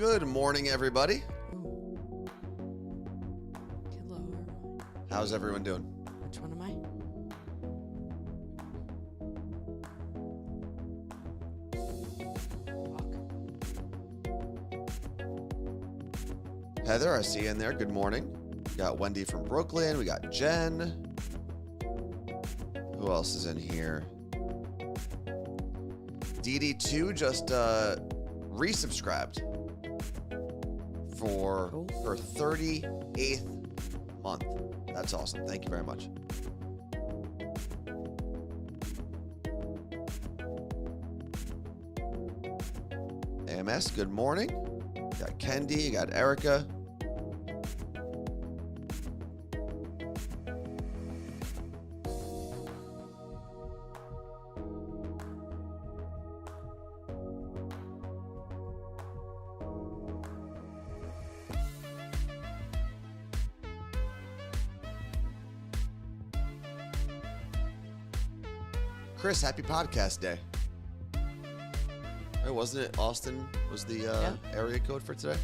Good morning, everybody. Ooh. Hello. How's everyone doing? Which one am I? Heather, I see you in there. Good morning. We got Wendy from Brooklyn. We got Jen. Who else is in here? DD2 just resubscribed for her 38th month. That's awesome. Thank you very much. AMS, good morning. You got Kendi, you got Erica. Chris, happy podcast day. Hey, wasn't it Austin was the area code for today?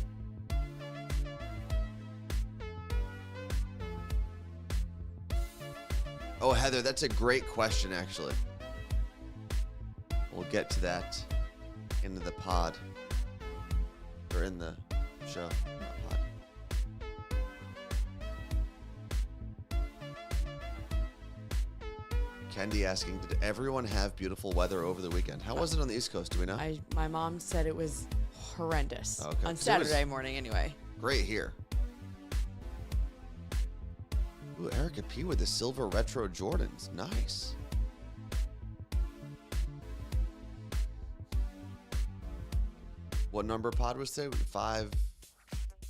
Oh, Heather, that's a great question, actually. We'll get to that into the pod. Or in the show, not pod. Kendi asking, did everyone have beautiful weather over the weekend? How was it on the East Coast? Do we know? My mom said it was horrendous. Okay. On Saturday morning, anyway. Great here. Ooh, Erica P with the silver retro Jordans. Nice. What number pod was today? 5.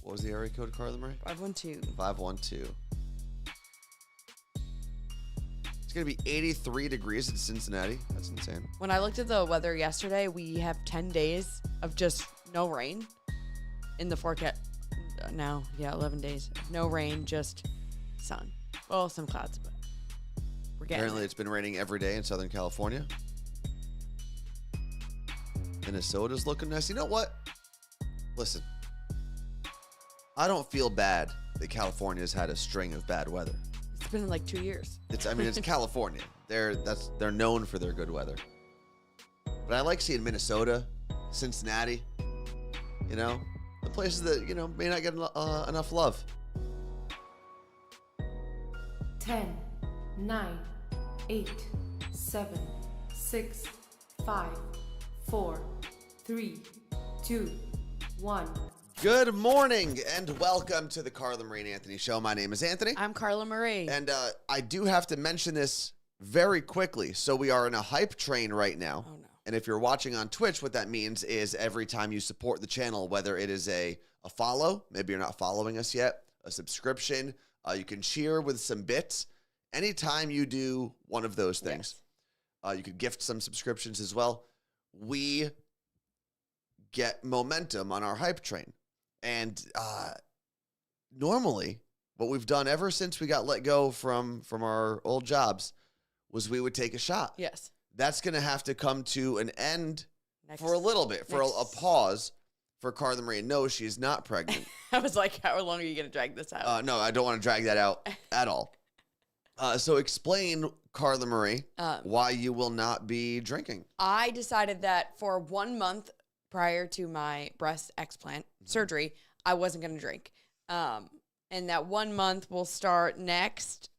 What was the area code, Carla Marie? 512. 512. It's going to be 83 degrees in Cincinnati. That's insane. When I looked at the weather yesterday, we have 10 days of just no rain in the forecast. Now, 11 days. No rain, just sun. Well, some clouds, but we're getting Apparently, it's been raining every day in Southern California. Minnesota's looking nice. You know what? Listen, I don't feel bad that California's had a string of bad weather. It's been in like 2 years. It's California. They're known for their good weather. But I like seeing Minnesota, Cincinnati, the places that, may not get enough love. 10, 9, 8, 7, 6, 5, 4, 3, 2, 1. Good morning and welcome to the Carla Marie and Anthony Show. My name is Anthony. I'm Carla Marie. And I do have to mention this very quickly. So we are in a hype train right now. Oh, no. And if you're watching on Twitch, what that means is every time you support the channel, whether it is a follow, maybe you're not following us yet, a subscription, you can cheer with some bits. Anytime you do one of those things, you could gift some subscriptions as well. We get momentum on our hype train. And normally, what we've done ever since we got let go from our old jobs was we would take a shot. Yes. That's going to have to come to an end for a little bit, for a pause for Carla Marie. No, she's not pregnant. I was like, how long are you going to drag this out? No, I don't want to drag that out at all. So explain, Carla Marie, why you will not be drinking. I decided that for 1 month prior to my breast explant surgery, I wasn't going to drink. And that 1 month will start next.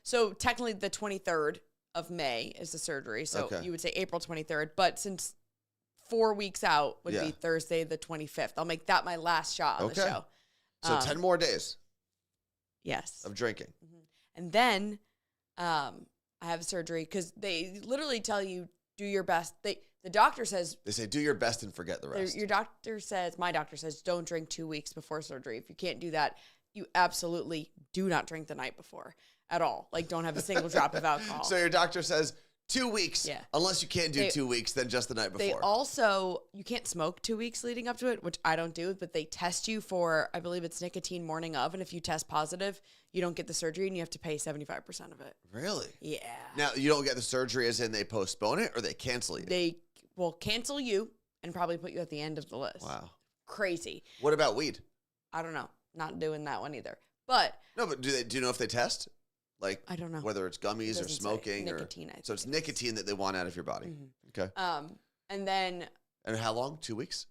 So technically the 23rd of May is the surgery. So you would say April 23rd. But since 4 weeks out would be Thursday the 25th, I'll make that my last shot on the show. So 10 more days. Yes. Of drinking. Mm-hmm. And then I have surgery because they literally tell you, do your best. The doctor says... They say, do your best and forget the rest. My doctor says, don't drink 2 weeks before surgery. If you can't do that, you absolutely do not drink the night before at all. Like, don't have a single drop of alcohol. So your doctor says 2 weeks. Yeah. Unless you can't do 2 weeks, then just the night before. They also, you can't smoke 2 weeks leading up to it, which I don't do, but they test you for, I believe it's nicotine morning of, and if you test positive, you don't get the surgery and you have to pay 75% of it. Really? Yeah. Now, you don't get the surgery as in they postpone it or they cancel you? They will cancel you and probably put you at the end of the list. Wow. Crazy. What about weed? I don't know. Not doing that one either. But No, but do you know if they test? Like, I don't know. whether it's gummies or Doesn't say. smoking Nicotine, I so it's think it is. nicotine that they want out of your body. Okay. And then And how long? 2 weeks?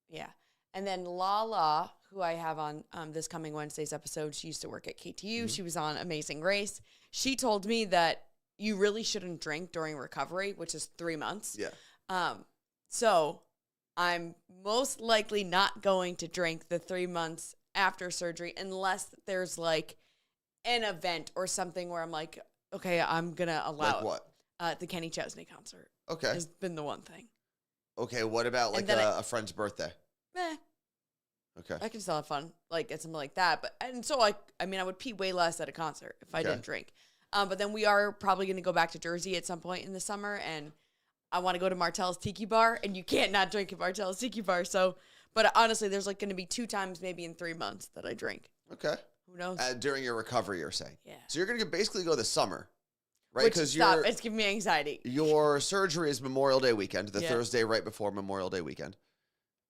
yeah. And then Lala, who I have on this coming Wednesday's episode, she used to work at KTU. She was on Amazing Race. She told me that you really shouldn't drink during recovery, which is 3 months. Yeah. So I'm most likely not going to drink the 3 months after surgery unless there's like an event or something where I'm like, okay, I'm going to allow Like what? the Kenny Chesney concert Okay. has been the one thing. Okay, what about like then a friend's birthday? Okay. I can still have fun, like get something like that. But and so I mean, I would pee way less at a concert if I didn't drink. But then we are probably going to go back to Jersey at some point in the summer, and I want to go to Martell's Tiki Bar, and you can't not drink at Martell's Tiki Bar. So, but honestly, there's like going to be 2 times maybe in 3 months that I drink. Okay. Who knows? During your recovery, you're saying? Yeah. So you're going to basically go this summer, right? Which, Because stop, it's giving me anxiety. your surgery is Memorial Day weekend, the Yeah. Thursday right before Memorial Day weekend.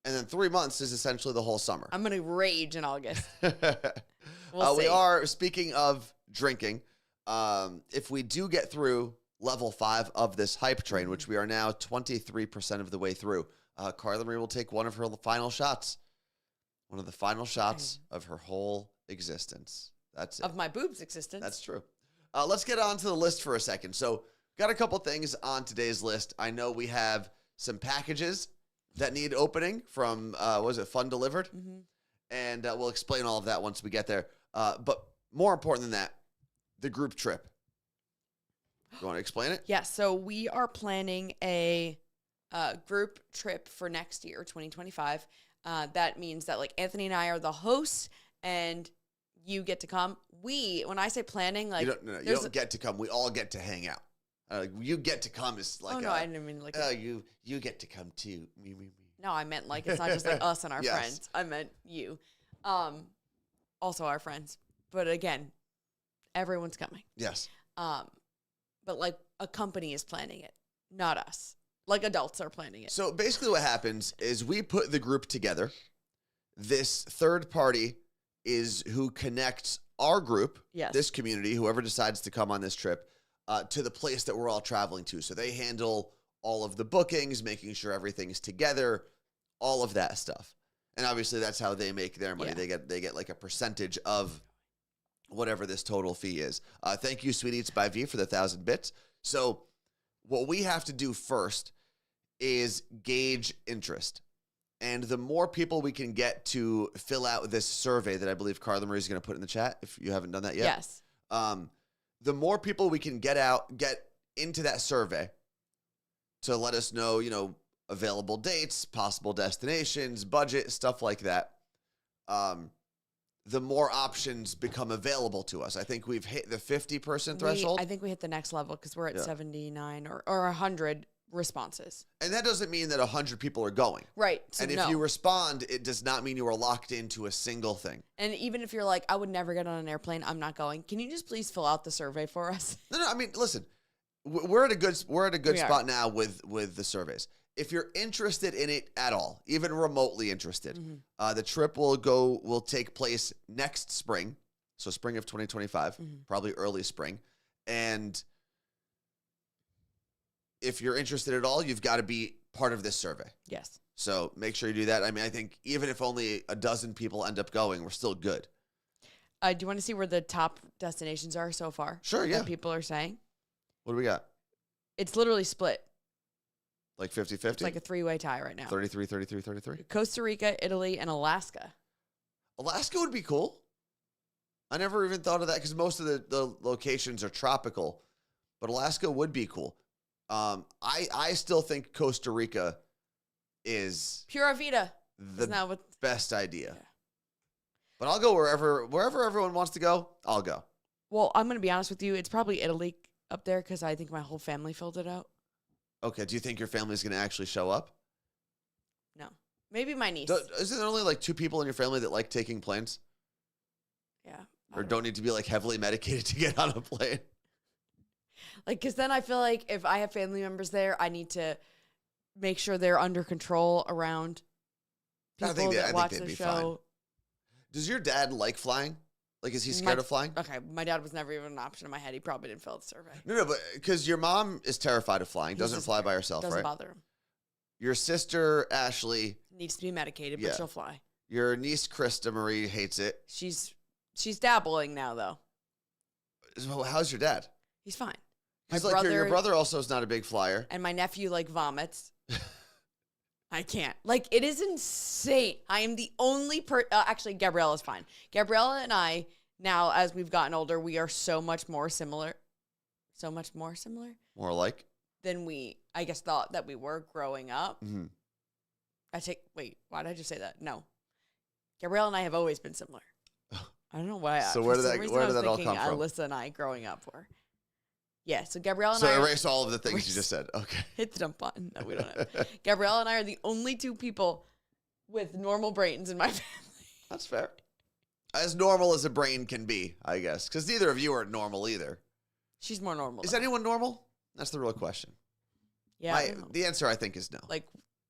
And then 3 months is essentially the whole summer. I'm going to rage in August. We are, speaking of drinking, if we do get through level 5 of this hype train, which we are now 23% of the way through, Carla Marie will take one of her final shots. One of the final shots of her whole existence. That's it. Of my boobs' existence. That's true. Let's get on to the list for a second. So, got a couple things on today's list. I know we have some packages that need opening from, was it Fun Delivered? And we'll explain all of that once we get there. But more important than that, the group trip. You want to explain it? Yeah, so we are planning a group trip for next year, 2025. That means that like Anthony and I are the hosts, and you get to come. When I say planning, like You don't get to come. We all get to hang out. You get to come is like. Oh no, I didn't mean like. Oh, you get to come too. Me. No, I meant like it's not just like us and our Yes. friends. I meant you. Also our friends. But again, everyone's coming. Yes. But like a company is planning it, not us. Like adults are planning it. So basically what happens is we put the group together. This third party is who connects our group, Yes. this community, whoever decides to come on this trip, to the place that we're all traveling to. So they handle all of the bookings, making sure everything's together, all of that stuff. And obviously that's how they make their money. Yeah. They get like a percentage of whatever this total fee is. Thank you, Sweet Eats by V, for the 1,000 bits. So what we have to do first is gauge interest. And the more people we can get to fill out this survey that I believe Carla Marie is going to put in the chat, if you haven't done that yet. Yes. The more people we can get into that survey to let us know, available dates, possible destinations, budget, stuff like that, the more options become available to us. I think we've hit the 50-person threshold. I think we hit the next level because we're at 79 or 100 responses. And that doesn't mean that 100 people are going. Right. So And if you respond, it does not mean you are locked into a single thing. And even if you're like, I would never get on an airplane, I'm not going. Can you just please fill out the survey for us? No, I mean, listen, we're at a good We spot now with the surveys. If you're interested in it at all, even remotely interested, the trip will take place next spring, so spring of 2025, probably early spring. And if you're interested at all, you've got to be part of this survey. Yes. So make sure you do that. I mean, I think even if only a dozen people end up going, we're still good. Do you want to see where the top destinations are so far? Sure, yeah. What people are saying? What do we got? It's literally split. Like 50-50? It's like a 3-way tie right now. 33, 33, 33? Costa Rica, Italy, and Alaska. Alaska would be cool. I never even thought of that because most of the locations are tropical, but Alaska would be cool. I still think Costa Rica is Pura Vida. the Isn't that what? best idea. Yeah. But I'll go wherever everyone wants to go, I'll go. Well, I'm going to be honest with you. It's probably Italy up there because I think my whole family filled it out. Okay, do you think your family's going to actually show up? No. Maybe my niece. Isn't there only like 2 people in your family that like taking planes? Yeah. Or don't need to be like heavily medicated to get on a plane? Like, because then I feel like if I have family members there, I need to make sure they're under control around people that watch they'd the be show. fine. Does your dad like flying? Like, is he scared of flying? Okay, my dad was never even an option in my head. He probably didn't fill out the survey. No, but because your mom is terrified of flying, doesn't fly by herself, doesn't right? bother him. Your sister, Ashley, Needs to be medicated, but Yeah. she'll fly. your niece, Krista Marie, hates it. She's dabbling now, though. So how's your dad? He's fine. He's like, your brother also is not a big flyer. And my nephew, like, vomits. I can't. Like, it is insane. I am the only actually, Gabriella's fine. Gabriella and I, now, as we've gotten older, we are so much more similar. So much more similar More like? than we, I guess, thought that we were growing up. Mm-hmm. Wait, why did I just say that? No. Gabriella and I have always been similar. I don't know why. So where did that all come from? Alyssa and I growing up were. Yeah, so Gabriella and So I erase all of the things you just said. Okay. hit the dump button. No, we don't have. Gabriella and I are the only two people with normal brains in my family. That's fair. As normal as a brain can be, I guess. Because neither of you are normal either. She's more normal. Is though. anyone normal? That's the real question. Yeah. I don't know. The answer, I think, is no. Like,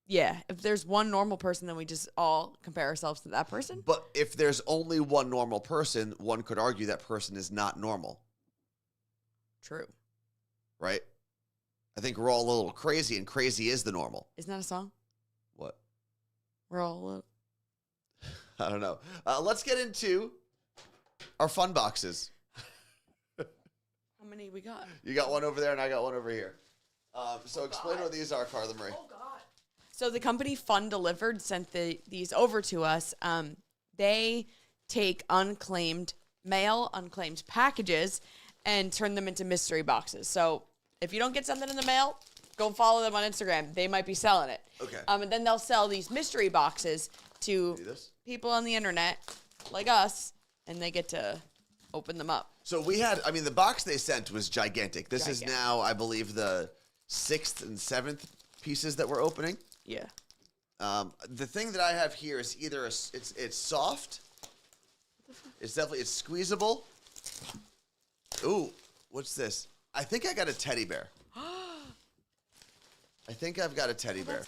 yeah, if there's one normal person, then we just all compare ourselves to that person. But if there's only one normal person, one could argue that person is not normal, True. right? I think we're all a little crazy, and crazy is the normal. Isn't that a song? What? We're all a little. I don't know. Let's get into our fun boxes. How many we got? You got one over there, and I got one over here. So explain God. what these are, Carla Marie. Oh, God. So the company Fun Delivered sent these over to us. They take unclaimed mail, unclaimed packages, and turn them into mystery boxes. So if you don't get something in the mail, go follow them on Instagram. They might be selling it. Okay. And then they'll sell these mystery boxes to See this? people on the internet like us, and they get to open them up. So the box they sent was gigantic. This is Gigantic. now, I believe, the 6th and 7th pieces that we're opening. Yeah. The thing that I have here is either it's soft. It's squeezable. Ooh, what's this? I think I got a teddy bear. I think I've got a teddy bear.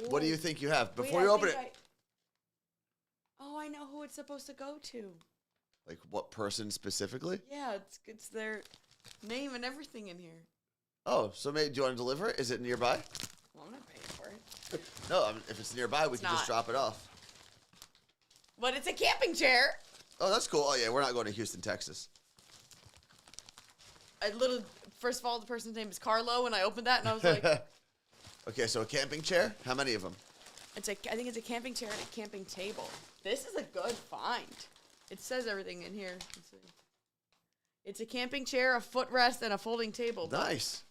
What do you think you have? Before you open it, I know who it's supposed to go to. like what person specifically? Yeah, it's their name and everything in here. Oh, so maybe do you want to deliver it? Is it nearby? Well, I'm not paying for it. No, if it's nearby, we can just not. drop it off. But it's a camping chair. Oh, that's cool. Oh yeah, we're not going to Houston, Texas. First of all, the person's name is Carlo, and I opened that and I was like, Okay, so a camping chair. How many of them? I think it's a camping chair and a camping table. This is a good find. It says everything in here. Let's see. It's a camping chair, a footrest, and a folding table. Nice.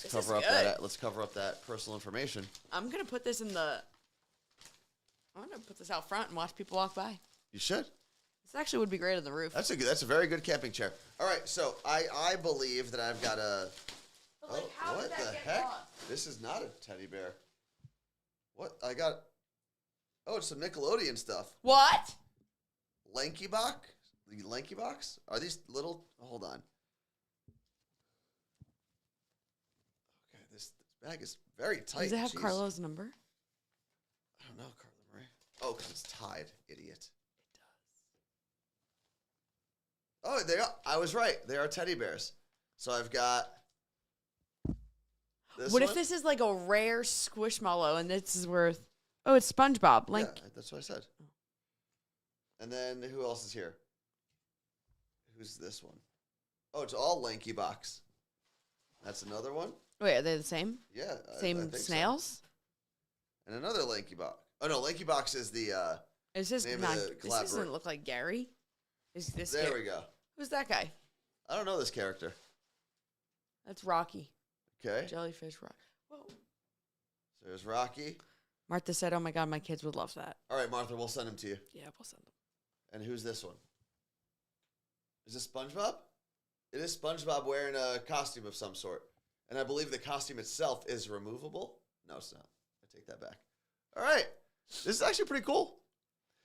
This Cover is up good. that. Let's cover up that personal information. I'm gonna put this out front and watch people walk by. You should. This actually would be great on the roof. That's a very good camping chair. All right, so I believe that I've got a. But, like, how what did that the get heck? lost? This is not a teddy bear. What I got? Oh, it's some Nickelodeon stuff. What? Lanky Box? The Lanky Box? Are these little? Hold on. Okay, this bag is very tight. Does it have Jeez. Carlo's number? I don't know, Carla Marie. Oh, because it's tied, idiot. Oh, they are. I was right. They are teddy bears. So I've got this What one. if this is like a rare squishmallow and this is worth? Oh, it's SpongeBob. Yeah, that's what I said. And then who else is here? Who's this one? Oh, it's all Lanky Box. That's another one. Wait, are they the same? Yeah. I Same think so. snails? And another Lanky Box. Oh no, Lanky Box is the. Is this Name of not? the This collaborator. doesn't look like Gary. Is this? There Gary? we go. Who's that guy? I don't know this character. That's Rocky. Okay. Jellyfish Rock. Whoa. So there's Rocky. Martha said, "Oh my God, my kids would love that." All right, Martha, we'll send him to you. Yeah, we'll send them. And who's this one? Is this SpongeBob? It is SpongeBob wearing a costume of some sort. And I believe the costume itself is removable. No, it's not. I take that back. All right. This is actually pretty cool.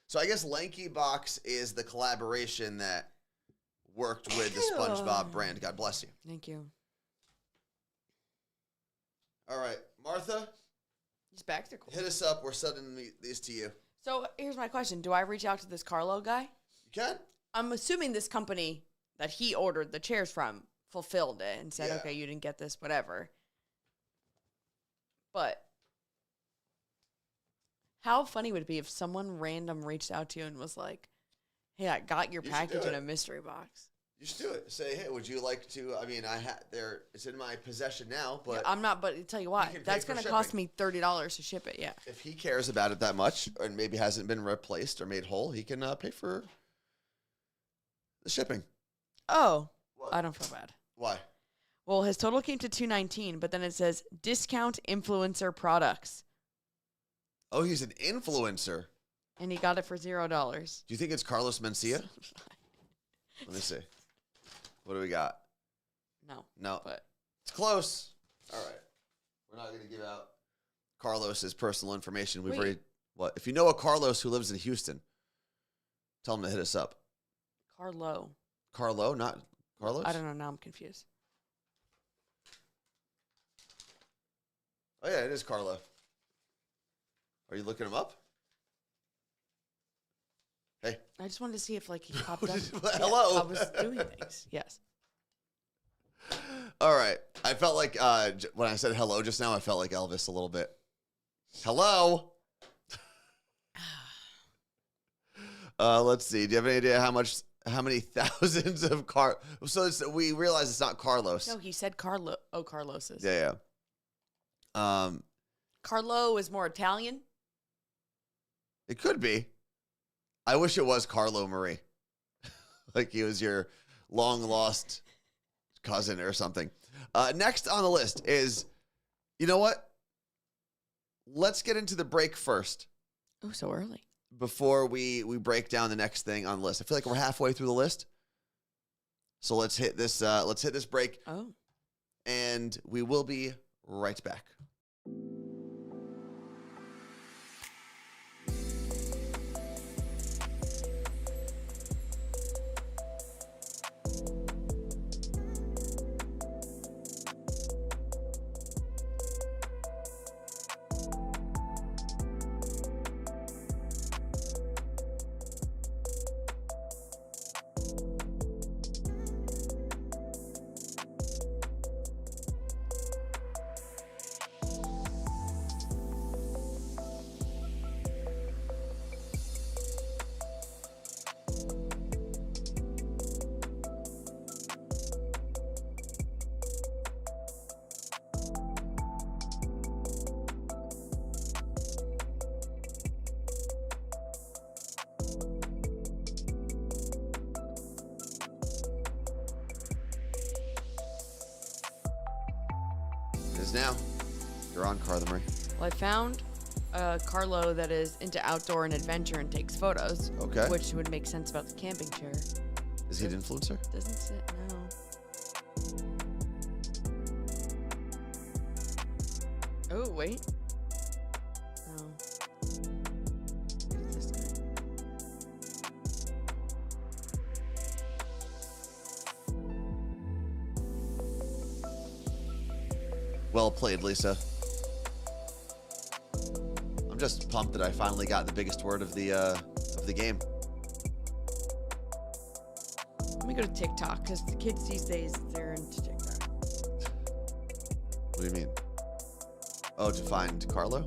So I guess Lanky Box is the collaboration that worked with the SpongeBob brand. God bless you. Thank you. All right, Martha, These bags are cool. hit us up. We're sending these to you. So here's my question: do I reach out to this Carlo guy? You can? I'm assuming this company that he ordered the chairs from fulfilled it and said, Yeah. "Okay, you didn't get this, whatever." But how funny would it be if someone random reached out to you and was like, "Hey, I got your You should do package in it. a mystery box." You should do it. Say, hey, would you like to? I mean, it's in my possession now, but Yeah, I'm not, but I'll tell you what, can pay that's for going to cost shipping. me $30 to ship it. Yeah. if he cares about it that much, and maybe hasn't been replaced or made whole, he can pay for the shipping. Oh, What? I don't feel bad. Why? Well, his total came to $219, but then it says discount influencer products, Oh, he's an influencer. and he got it for $0. Do you think it's Carlos Mencia? Let me see. What do we got? No, No, but it's close. All right. We're not going to give out Carlos's personal information. We've Wait. already. What? If you know a Carlos who lives in Houston, tell him to hit us up. Carlo. Carlo, not Carlos? I don't know. Now I'm confused. Oh, yeah, it is Carlo. Are you looking him up? Hey. I just wanted to see if like he popped up. Hello. Yeah, I was doing things. Yes. All right. I felt like when I said hello just now, I felt like Elvis a little bit. Hello. Let's see. Do you have any idea how many thousands of we realize it's not Carlos. No, he said Carlo. Oh, Carlos's. Yeah. Carlo is more Italian. It could be. I wish it was Carlo Marie. Like he was your long lost cousin or something. Next on the list is, you know what? Let's get into the break first Oh, so early. before we break down the next thing on the list. I feel like we're halfway through the list. So let's hit this break, Oh. and we will be right back. It is now. You're on, Carla Marie. Well, I found Carlo that is into outdoor and adventure and takes photos. Okay. Which would make sense about the camping chair. Is he an influencer? Doesn't sit. No. Oh, wait. Oh. Who's this guy? Well played, Lisa. I'm just pumped that I finally got the biggest word of the game. Let me go to TikTok because the kids these days, they're into TikTok. What do you mean? Oh, to find Carlo?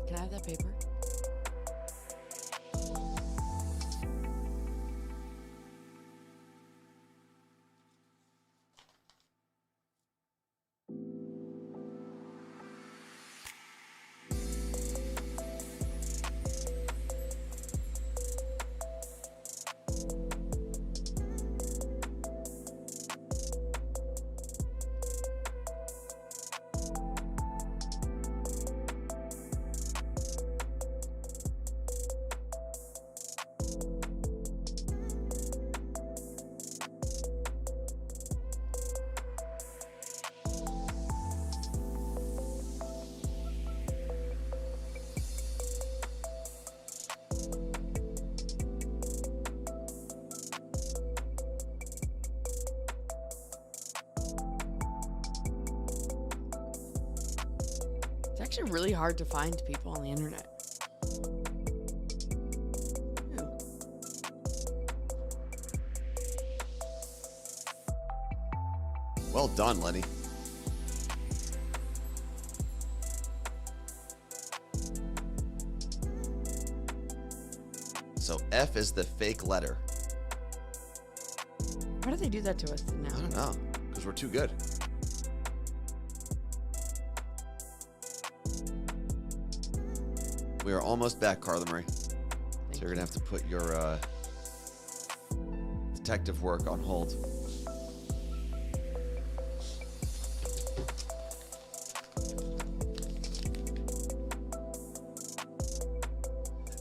Can I have that paper? actually really hard to find people on the internet. Well done, Lenny. So F is the fake letter. Why do they do that to us now? I don't know, because we're too good. We are almost back, Carla Marie. So you're going to have to put your detective work on hold.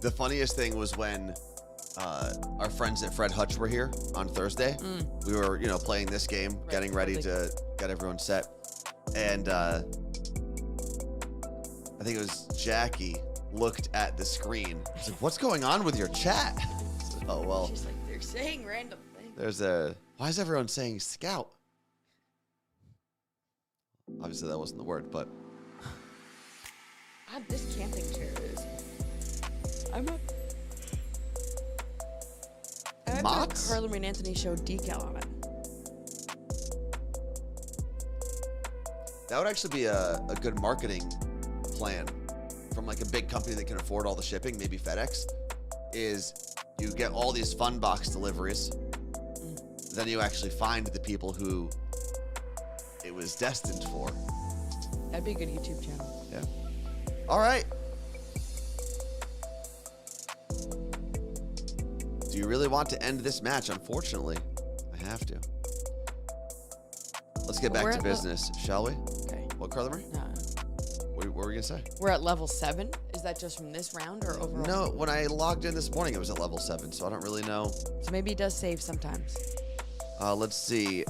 The funniest thing was when our friends at Fred Hutch were here on Thursday. We were, playing this game, getting ready to get everyone set. And I think it was Jackie looked at the screen. She's like, what's going on with your chat? Said, oh, well. She's like, they're saying random things. Why is everyone saying scout? Obviously, that wasn't the word, but. God, this camping chair is. I might put a Carla Marie and Anthony show decal on it. That would actually be a good marketing plan from like a big company that can afford all the shipping, maybe FedEx, is you get all these fun box deliveries. Then you actually find the people who it was destined for. That'd be a good YouTube channel. Yeah. All right. Do you really want to end this match? Unfortunately, I have to. Let's get back to business, shall we? Okay. What, Carla Marie? No. What were we going to say? We're at level 7. Is that just from this round or overall? No, when I logged in this morning, it was at level 7, so I don't really know. So maybe it does save sometimes. Let's see.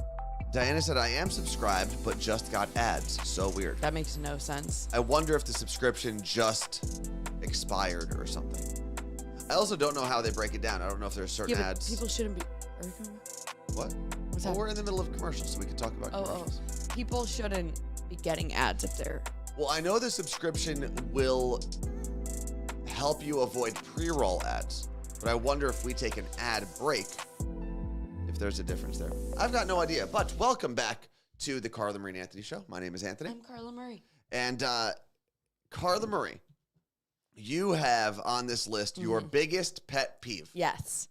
Diana said, I am subscribed, but just got ads. So weird. That makes no sense. I wonder if the subscription just expired or something. I also don't know how they break it down. I don't know if there's certain Yeah, but ads. people shouldn't be. Are we coming back? What? What's Well, that? we're in the middle of commercials, so we can talk about commercials. People shouldn't be getting ads if they're. Well, I know the subscription will help you avoid pre-roll ads, but I wonder if we take an ad break, if there's a difference there. I've got no idea, but welcome back to the Carla Marie and Anthony Show. My name is Anthony. I'm Carla Marie. And Carla Marie, you have on this list your biggest pet peeve. Yes.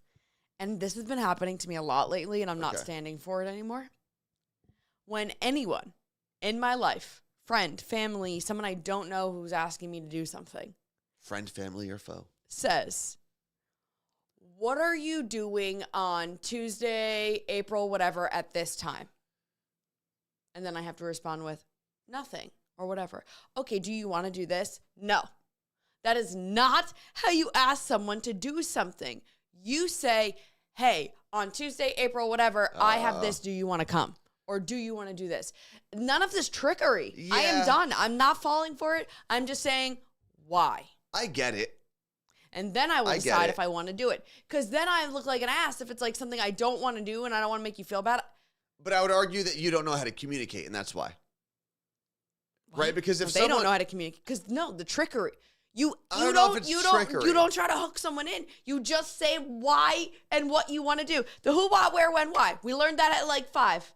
And this has been happening to me a lot lately, and I'm not Okay. standing for it anymore. When anyone in my life, friend, family, someone I don't know who's asking me to do something, Friend, family, or foe? says, what are you doing on Tuesday, April, whatever, at this time? And then I have to respond with, nothing, or whatever. Okay, do you want to do this? No. That is not how you ask someone to do something. You say, hey, on Tuesday, April, whatever, I have this. Do you want to come? Or do you want to do this? None of this trickery. I am Yeah. done. I'm not falling for it. I'm just saying, why? I get it. And then I will I get decide it. if I want to do it. Because then I look like an ass if it's like something I don't want to do and I don't want to make you feel bad. But I would argue that you don't know how to communicate, and that's why. Right? Because if they someone... don't know how to communicate. Because no, the trickery. You I don't know if it's trickery. You don't try to hook someone in. You just say why and what you want to do. The who, what, where, when, why. We learned that at like 5.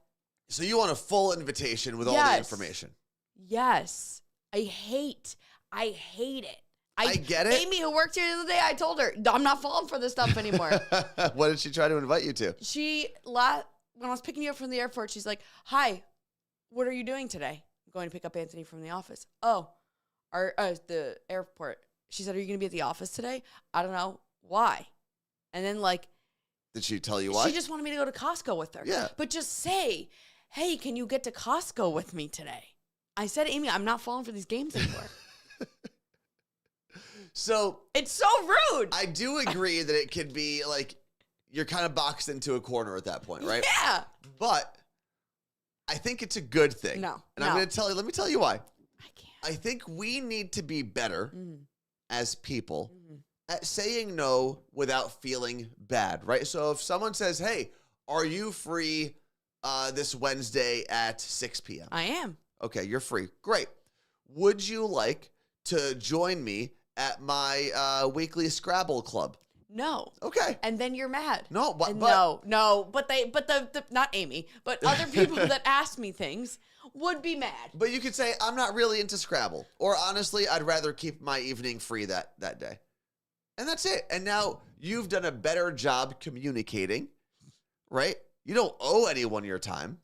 So you want a full invitation with all the information. Yes. I hate it. I get it. Amy, who worked here the other day, I told her, I'm not falling for this stuff anymore. What did she try to invite you to? When I was picking you up from the airport, she's like, hi, what are you doing today? I'm going to pick up Anthony from the office. Oh, the airport. She said, are you going to be at the office today? I don't know. Why? And then Did she tell you why? she just wanted me to go to Costco with her. Yeah. But just say, hey, can you get to Costco with me today? I said, Amy, I'm not falling for these games anymore. So It's so rude. I do agree that it could be like you're kind of boxed into a corner at that point, right? Yeah. But I think it's a good thing. No, And I'm no. going to tell you, let me tell you why. I can't. I think we need to be better Mm-hmm. as people at saying no without feeling bad, right? So if someone says, hey, are you free this Wednesday at 6 p.m.? I am. Okay, you're free. Great. Would you like to join me at my weekly Scrabble club. No. Okay. And then you're mad. No, but no, but the not Amy, but other people that ask me things would be mad. But you could say, I'm not really into Scrabble. Or honestly, I'd rather keep my evening free that day. And that's it. And now you've done a better job communicating, right? You don't owe anyone your time.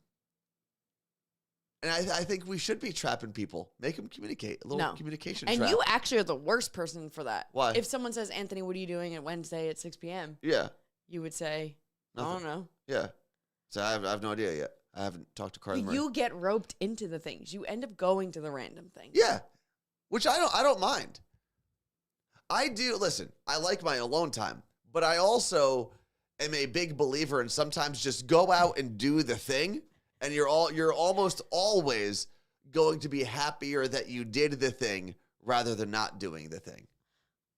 And I think we should be trapping people. Make them communicate. A little communication and trap. you actually are the worst person for that. Why? If someone says, Anthony, what are you doing at Wednesday at 6 p.m.? Yeah. You would say, I don't know. Yeah. So I have no idea yet. I haven't talked to Carly Marie. You get roped into the things. You end up going to the random things. Yeah. Which I don't mind. I do. Listen, I like my alone time, but I also am a big believer in sometimes just go out and do the thing, and you're almost always going to be happier that you did the thing rather than not doing the thing.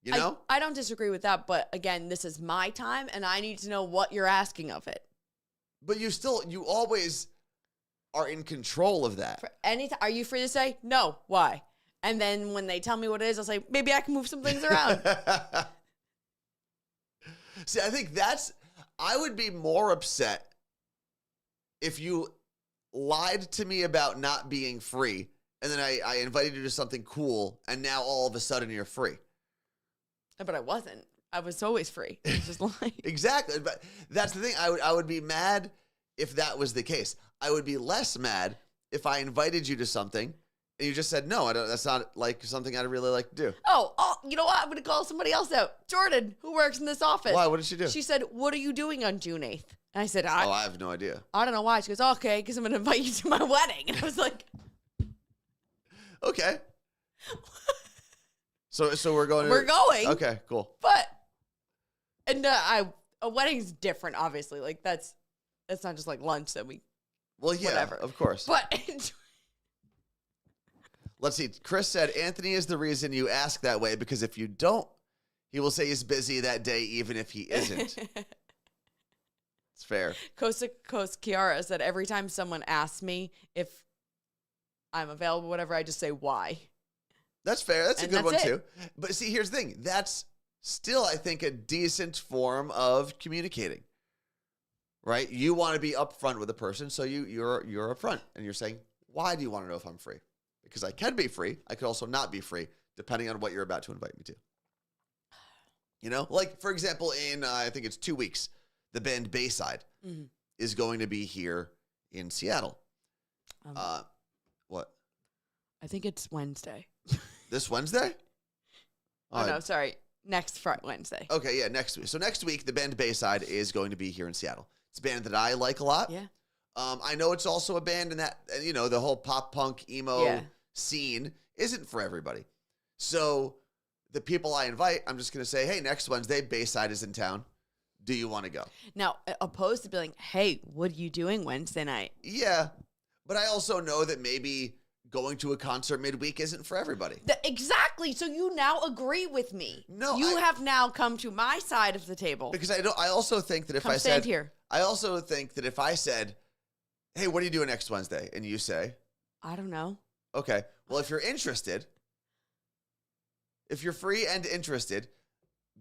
You know? I don't disagree with that, but again, this is my time, and I need to know what you're asking of it. But you always are in control of that. For are you free to say no? Why? And then when they tell me what it is, I'll say maybe I can move some things around. See, I think I would be more upset if you lied to me about not being free, and then I invited you to something cool, and now all of a sudden you're free. But I wasn't. I was always free. I was just lying. Exactly. But that's the thing. I would be mad if that was the case. I would be less mad if I invited you to something and you just said, no, I don't. That's not like something I'd really like to do. Oh, you know what? I'm going to call somebody else out. Jordan, who works in this office. Why? What did she do? She said, what are you doing on June 8th? And I said, I have no idea. I don't know why. She goes, okay, because I'm going to invite you to my wedding. And I was like, okay. So we're going. We're going. Okay, cool. But, and a wedding's different, obviously. Like, that's not just like lunch that we. Well, yeah, whatever. Of course. But let's see. Chris said, Anthony is the reason you ask that way, because if you don't, he will say he's busy that day, even if he isn't. It's fair. Coast Kiara said, every time someone asks me if I'm available, whatever, I just say why. That's fair. That's a good one, it. too. But see, here's the thing. That's still, I think, a decent form of communicating. Right? You want to be upfront with a person, so you're upfront, and you're saying, why do you want to know if I'm free? Because I can be free. I could also not be free, depending on what you're about to invite me to. You know? Like, for example, in, I think it's 2 weeks, the band Bayside is going to be here in Seattle. What? I think it's Wednesday. This Wednesday? Oh, no, sorry. Next Wednesday. Okay, yeah, next week. So next week, the band Bayside is going to be here in Seattle. It's a band that I like a lot. Yeah. I know it's also a band in that, you know, the whole pop punk emo scene isn't for everybody. So the people I invite, I'm just going to say, hey, next Wednesday, Bayside is in town. Do you want to go? Now, opposed to being, hey, what are you doing Wednesday night? Yeah. But I also know that maybe going to a concert midweek isn't for everybody. Exactly. So you now agree with me. No, you have now come to my side of the table. Because I also think that if I stand said here. I also think that if I said, hey, what are you doing next Wednesday? And you say, I don't know. Okay. Well, if you're interested, if you're free and interested,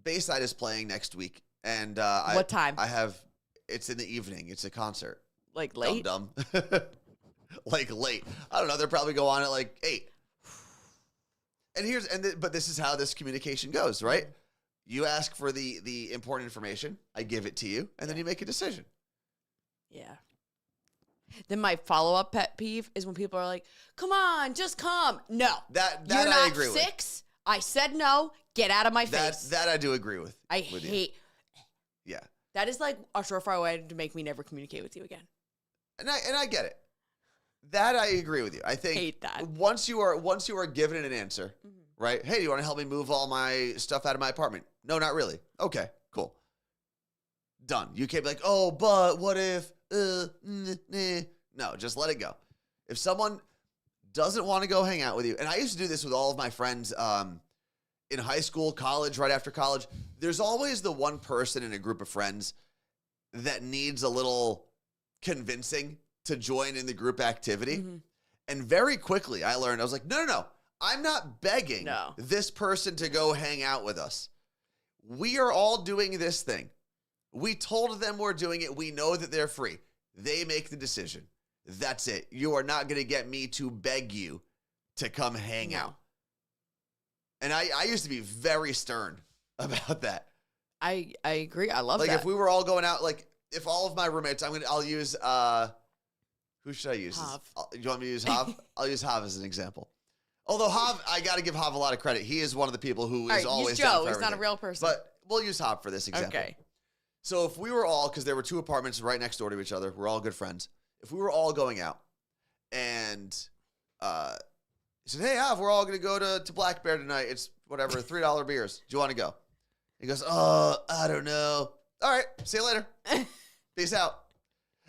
Bayside is playing next week. And what time? It's in the evening. It's a concert. Like late? Dumb. Like late. I don't know. They'll probably go on at like 8. But this is how this communication goes, right? You ask for the important information. I give it to you, and then you make a decision. Yeah. Then my follow-up pet peeve is when people are like, come on, just come. No. That You're I not agree 6. I said no. Get out of my face. That I do agree with. I hate. Yeah. That is like a surefire way to make me never communicate with you again. And I get it. That I agree with you. I think hate that. Once you are given an answer, right? Hey, do you want to help me move all my stuff out of my apartment? No, not really. Okay, cool. Done. You can't be like, oh, but what if? No, just let it go. If someone doesn't want to go hang out with you, and I used to do this with all of my friends in high school, college, right after college, there's always the one person in a group of friends that needs a little convincing to join in the group activity. And very quickly I learned, I was like, no. I'm not begging No. this person to go hang out with us. We are all doing this thing. We told them we're doing it. We know that they're free. They make the decision. That's it. You are not going to get me to beg you to come hang out. And I used to be very stern about that. I agree. I love Like that. if we were all going out, like if all of my roommates, I'll use, who should I use? Hav. You want me to use Hav? I'll use Hav as an example. Although Hav, I got to give Hav a lot of credit. He is one of the people who All is right, always use down Joe. for He's not a everything. real person. But we'll use Hav for this example. Okay. So if we were all, because there were 2 apartments right next door to each other, we're all good friends. If we were all going out and he said, hey, Hav, we're all going to go to Black Bear tonight. It's whatever, $3 beers. Do you want to go? He goes, I don't know. All right, see you later. Peace out.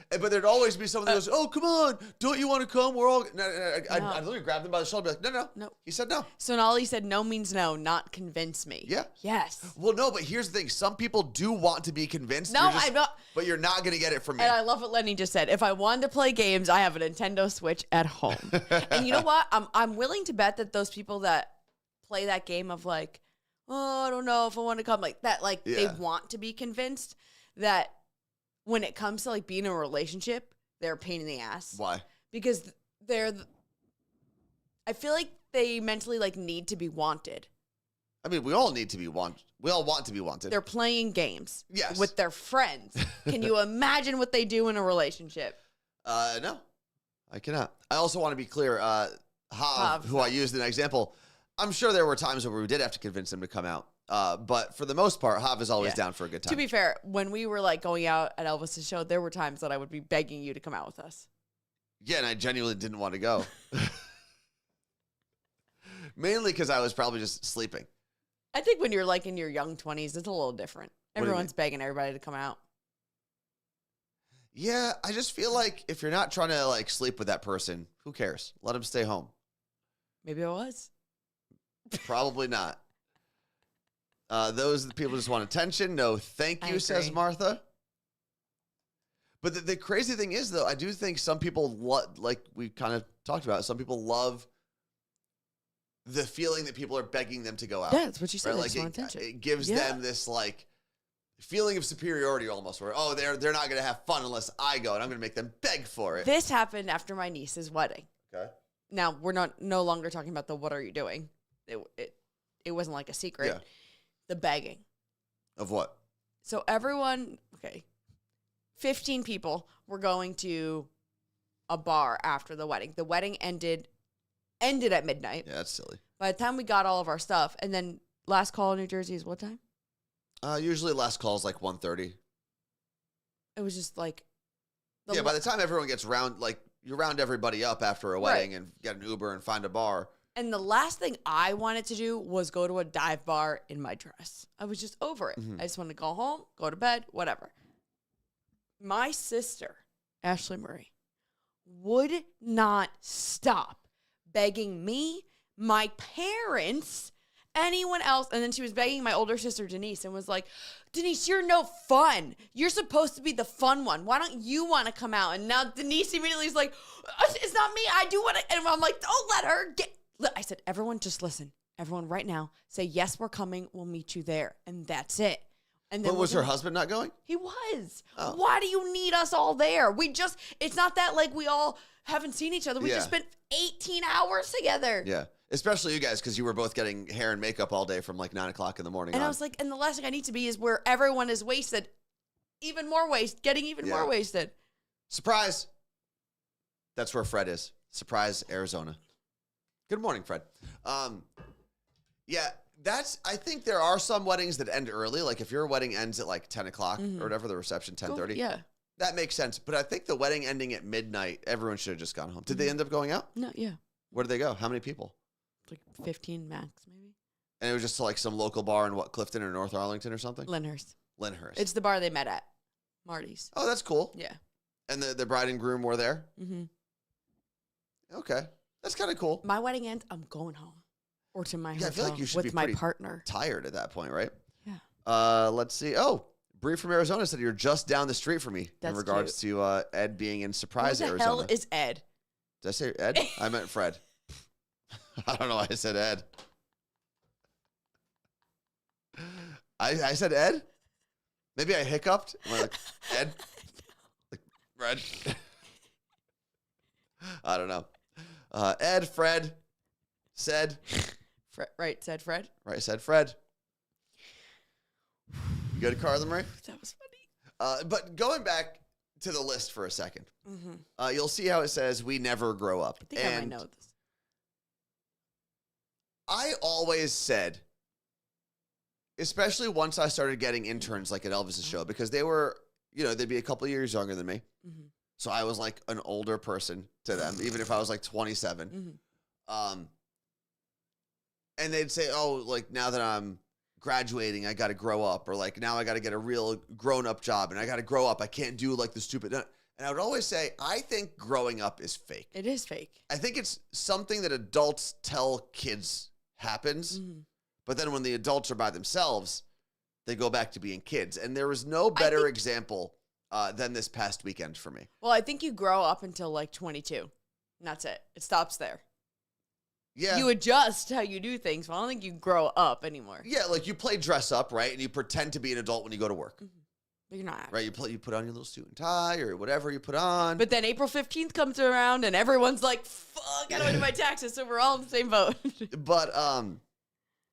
But there'd always be someone that goes, oh, come on. Don't you want to come? We're all... No. I'd literally grab them by the shoulder and be like, no. No. He said no. So Nolly said no means no, not convince me. Yeah. Yes. Well, no, but here's the thing. Some people do want to be convinced. No, I'm not. But you're not going to get it from me. And I love what Lenny just said. If I wanted to play games, I have a Nintendo Switch at home. And you know what? I'm willing to bet that those people that play that game of like, oh, I don't know if I want to come, like that, like they want to be convinced that when it comes to like being in a relationship, they're a pain in the ass. Why? Because I feel like they mentally like need to be wanted. I mean, we all need to be wanted. We all want to be wanted. They're playing games Yes. with their friends. Can you imagine what they do in a relationship? No, I cannot. I also want to be clear. Hav, who I used in an example, I'm sure there were times where we did have to convince him to come out. But for the most part, Hav is always down for a good time. To be fair, when we were like going out at Elvis's show, there were times that I would be begging you to come out with us. Yeah, and I genuinely didn't want to go. Mainly because I was probably just sleeping. I think when you're like in your young 20s, it's a little different. What do you Everyone's begging everybody to come out. Yeah, I just feel like if you're not trying to like sleep with that person, who cares? Let him stay home. Maybe I was. Probably not. Those are the people who just want attention. No, thank you, says agree. Martha. But the crazy thing is, though, I do think some people, like we kind of talked about, some people love the feeling that people are begging them to go out. Yeah, that's what you said. Right? They Like just want attention. it gives them this like feeling of superiority almost, where they're not going to have fun unless I go, and I'm going to make them beg for it. This happened after my niece's wedding. Okay. Now we're no longer talking about the what are you doing. It wasn't like a secret. Yeah. The begging. Of what? So everyone, 15 people were going to a bar after the wedding. The wedding ended at midnight. Yeah, that's silly. By the time we got all of our stuff, and then last call in New Jersey is what time? Usually last call is like 1:30. It was just like... By the time everyone gets round, like you round everybody up after a wedding and get an Uber and find a bar. And the last thing I wanted to do was go to a dive bar in my dress. I was just over it. Mm-hmm. I just wanted to go home, go to bed, whatever. My sister, Ashley Marie, would not stop begging me, my parents, anyone else. And then she was begging my older sister, Denise, and was like, Denise, you're no fun. You're supposed to be the fun one. Why don't you want to come out? And now Denise immediately is like, it's not me. I do want to. And I'm like, don't let her get. I said, everyone just listen. Everyone right now say, yes, we're coming. We'll meet you there. And that's it. And then But was her husband not going? He was. Oh. Why do you need us all there? It's not that like we all haven't seen each other. We just spent 18 hours together. Yeah. Especially you guys, because you were both getting hair and makeup all day from like 9 o'clock in the morning. And I was like, and the last thing I need to be is where everyone is wasted, even more getting even more wasted. Surprise. That's where Fred is. Surprise, Arizona. Good morning, Fred. I think there are some weddings that end early. Like if your wedding ends at like 10 o'clock or whatever, the reception, 10:30. Yeah. That makes sense. But I think the wedding ending at midnight, everyone should have just gone home. Did they end up going out? No, yeah. Where did they go? How many people? Like 15 max, maybe. And it was just to like some local bar in Clifton or North Arlington or something? Lyndhurst. Lyndhurst. It's the bar they met at. Marty's. Oh, that's cool. Yeah. And the bride and groom were there? Mm-hmm. Okay. That's kind of cool. My wedding ends, I'm going home. Or to my hotel I feel like you should with be my pretty partner. tired at that point, right? Yeah. Let's see. Oh, Bree from Arizona said you're just down the street from me That's in regards to Ed being in Surprise, Who the Arizona. hell is Ed? Did I say Ed? I meant Fred. I don't know why I said Ed. I said Ed? Maybe I hiccuped. Am I like, Ed? Like, Fred? I don't know. Ed, Fred, said. Right, said Fred. Right, said Fred. You good, Carla Marie? That was funny. But going back to the list for a second, Mm-hmm. you'll see how it says we never grow up. I think I might know this. I always said, especially once I started getting interns like at Elvis's show, because they were, they'd be a couple of years younger than me. Mm-hmm. So I was like an older person to them, even if I was like 27. Mm-hmm. And they'd say, oh, like now that I'm graduating, I got to grow up, or like now I got to get a real grown up job and I got to grow up. I can't do like the stupid. And I would always say, I think growing up is fake. It is fake. I think it's something that adults tell kids happens. Mm-hmm. But then when the adults are by themselves, they go back to being kids. And there was no better example than this past weekend for me. Well, I think you grow up until like 22. And that's it. It stops there. Yeah. You adjust how you do things. But I don't think you grow up anymore. Yeah, like you play dress up, right? And you pretend to be an adult when you go to work. Mm-hmm. But you're not. Right? You put on your little suit and tie or whatever you put on. But then April 15th comes around and everyone's like, fuck, I don't do my taxes. So we're all in the same boat. But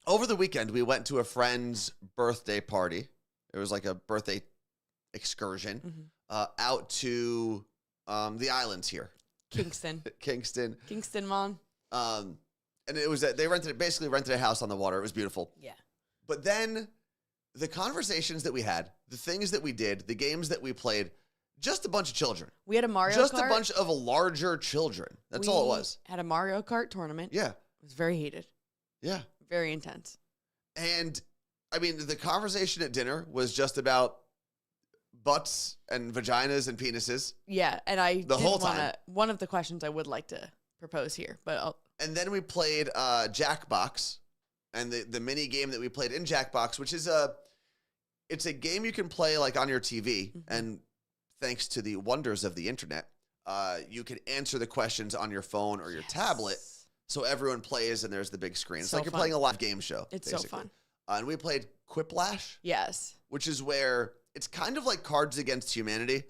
over the weekend, we went to a friend's birthday party. It was like a birthday excursion out to the islands here. Kingston. Kingston, Mon. And it was they basically rented a house on the water. It was beautiful. Yeah. But then the conversations that we had, the things that we did, the games that we played, just a bunch of children. We had a Mario Just Kart. a bunch of larger children. That's all it was. Had a Mario Kart tournament. Yeah. It was very heated. Yeah. Very intense. And I mean, the conversation at dinner was just about butts and vaginas and penises. Yeah, and I The whole time. One of the questions I would like to propose here, but And then we played Jackbox, and the mini game that we played in Jackbox, which is it's a game you can play like on your TV, and thanks to the wonders of the internet, you can answer the questions on your phone or your tablet. So everyone plays, and there's the big screen. It's So like you're fun. playing a live game show. It's basically. so fun. And we played Quiplash, Yes. which is where it's kind of like Cards Against Humanity,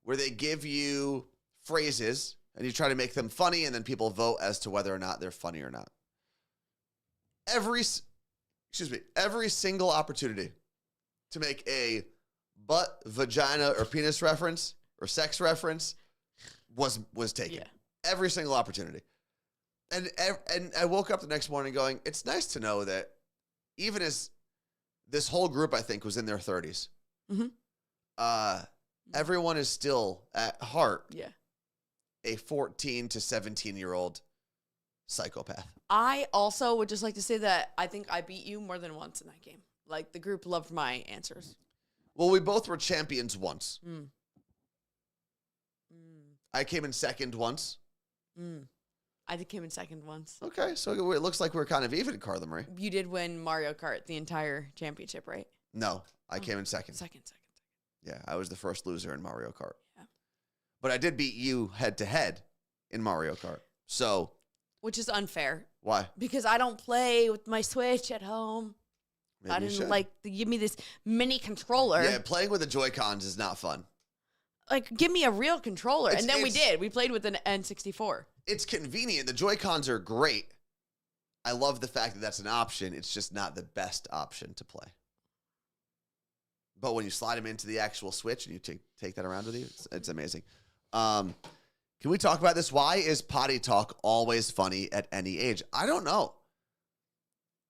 where they give you phrases, and you try to make them funny, and then people vote as to whether or not they're funny or not. Every single opportunity to make a butt, vagina, or penis reference or sex reference was taken. Yeah. Every single opportunity. And I woke up the next morning going, it's nice to know that even as this whole group, I think, was in their 30s, everyone is still at heart a 14 to 17-year-old psychopath. I also would just like to say that I think I beat you more than once in that game. Like, the group loved my answers. Well, we both were champions once. I came in second once. I came in second once. Okay, so it looks like we're kind of even, Carla Marie. You did win Mario Kart, the entire championship, right? No, I came in second. Second. Yeah, I was the first loser in Mario Kart. Yeah. But I did beat you head-to-head in Mario Kart. So. Which is unfair. Why? Because I don't play with my Switch at home. Maybe I didn't like to give me this mini controller. Yeah, playing with the Joy-Cons is not fun. Like, give me a real controller. It's- And then we it's- did. We played with an N64. It's convenient. The Joy-Cons are great. I love the fact that that's an option. It's just not the best option to play. But when you slide them into the actual Switch and you take that around with you, it's amazing. Can we talk about this? Why is potty talk always funny at any age? I don't know.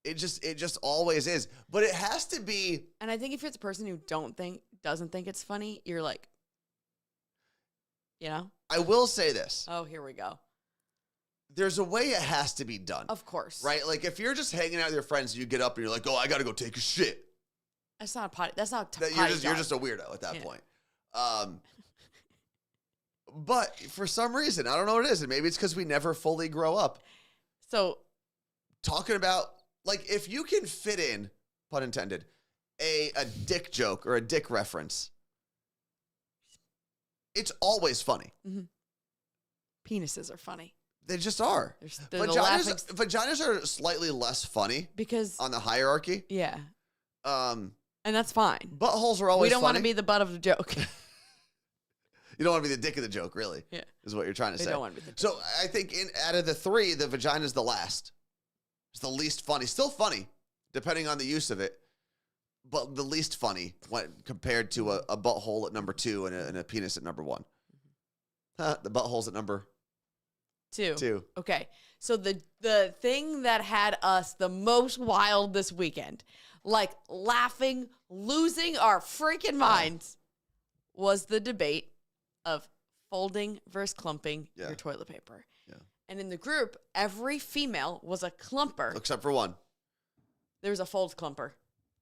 It just always is. But it has to be. And I think if you're the person who doesn't think it's funny, you're like, I will say this. oh, here we go. There's a way it has to be done. Of course. Right? Like if you're just hanging out with your friends and you get up and you're like, oh, I got to go take a shit. That's not a potty. That's not You're just a weirdo at that point. But for some reason, I don't know what it is. And maybe it's because we never fully grow up. So Talking about, like, if you can fit in, pun intended, a dick joke or a dick reference, it's always funny. penises are funny. They just are. They're the laughing Vaginas are slightly less funny because on the hierarchy. yeah, Um, and that's fine. buttholes are always We don't want funny. to be the butt of the joke. You don't want to be the dick of the joke, really. Yeah. Is what you're trying to We say. don't want to be the dick. So I think out of the three, the vagina's the last. It's the least funny. Still funny, depending on the use of it, but the least funny when compared to a butthole at number 2 and a penis at number 1. The butthole's at number 2. Okay. So the thing that had us the most wild this weekend, like laughing, losing our freaking minds, was the debate of folding versus clumping your toilet paper. Yeah. And in the group, every female was a clumper. Except for one. There was a fold clumper.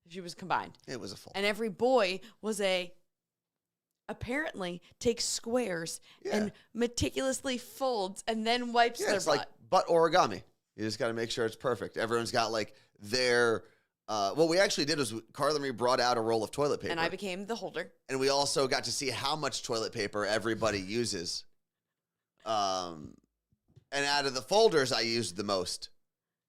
She was combined. It was a fold. And every boy was apparently takes squares and meticulously folds and then wipes their it's butt. like butt origami. You just got to make sure it's perfect. Everyone's got like their... what we actually did was Carla and me brought out a roll of toilet paper. And I became the holder. And we also got to see how much toilet paper everybody uses. And out of the folders, I used the most.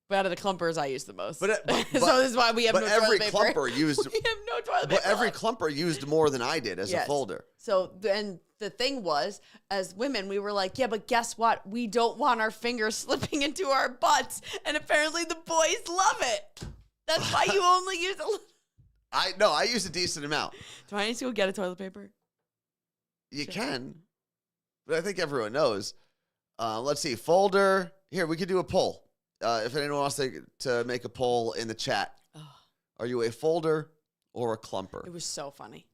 But out of the clumpers, I use the most. But so this is why we have no every toilet paper. clumper used. We have no toilet paper. But every left. clumper used more than I did as a folder. So then the thing was, as women, we were like, yeah, but guess what? We don't want our fingers slipping into our butts. And apparently the boys love it. That's why you only use a little. I use a decent amount. Do I need to go get a toilet paper? You can. But I think everyone knows. Let's see. Folder. Here, we could do a poll. If anyone wants to make a poll in the chat. Are you a folder or a clumper? It was so funny.